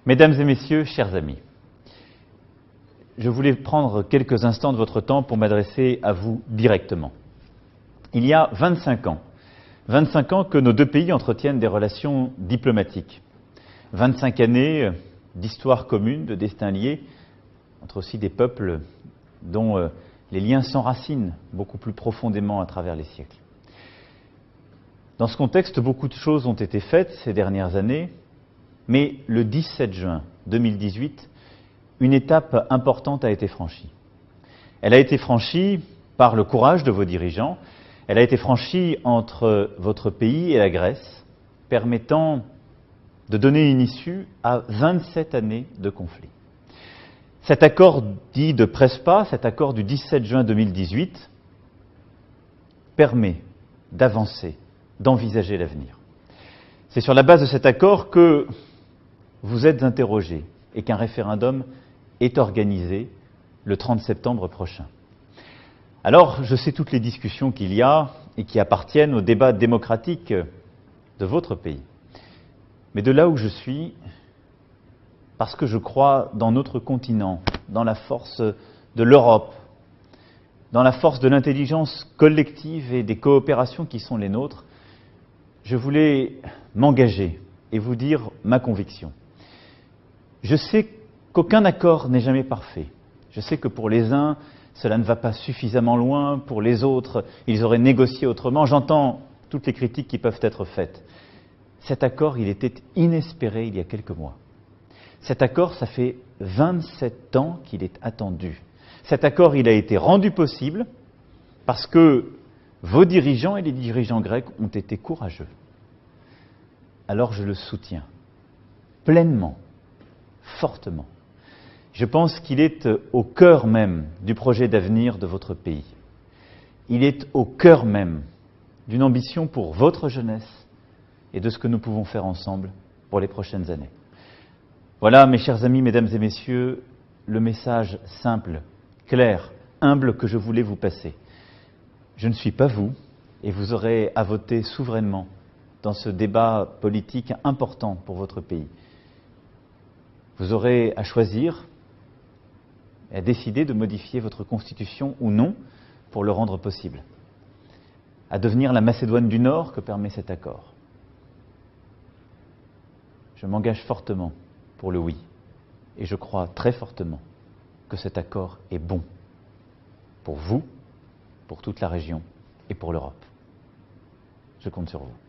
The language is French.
Mesdames et messieurs, chers amis, je voulais prendre quelques instants de votre temps pour m'adresser à vous directement. Il y a 25 ans que nos deux pays entretiennent des relations diplomatiques. 25 années d'histoire commune, de destin lié, entre aussi des peuples dont les liens s'enracinent beaucoup plus profondément à travers les siècles. Dans ce contexte, beaucoup de choses ont été faites ces dernières années, mais le 17 juin 2018, une étape importante a été franchie. Elle a été franchie par le courage de vos dirigeants, elle a été franchie entre votre pays et la Grèce, permettant de donner une issue à 27 années de conflit. Cet accord dit de Prespa, cet accord du 17 juin 2018, permet d'avancer, d'envisager l'avenir. C'est sur la base de cet accord que vous êtes interrogés et qu'un référendum est organisé le 30 septembre prochain. Alors, je sais toutes les discussions qu'il y a et qui appartiennent au débat démocratique de votre pays. Mais de là où je suis, parce que je crois dans notre continent, dans la force de l'Europe, dans la force de l'intelligence collective et des coopérations qui sont les nôtres, je voulais m'engager et vous dire ma conviction. Je sais qu'aucun accord n'est jamais parfait. Je sais que pour les uns, cela ne va pas suffisamment loin, pour les autres, ils auraient négocié autrement. J'entends toutes les critiques qui peuvent être faites. Cet accord, il était inespéré il y a quelques mois. Cet accord, ça fait 27 ans qu'il est attendu. Cet accord, il a été rendu possible parce que vos dirigeants et les dirigeants grecs ont été courageux. Alors je le soutiens pleinement, fortement. Je pense qu'il est au cœur même du projet d'avenir de votre pays. Il est au cœur même d'une ambition pour votre jeunesse et de ce que nous pouvons faire ensemble pour les prochaines années. Voilà, mes chers amis, mesdames et messieurs, le message simple, clair, humble que je voulais vous passer. Je ne suis pas vous, et vous aurez à voter souverainement dans ce débat politique important pour votre pays. Vous aurez à choisir et à décider de modifier votre constitution ou non pour le rendre possible, à devenir la Macédoine du Nord que permet cet accord. Je m'engage fortement pour le oui, et je crois très fortement que cet accord est bon pour vous, pour toute la région et pour l'Europe. Je compte sur vous.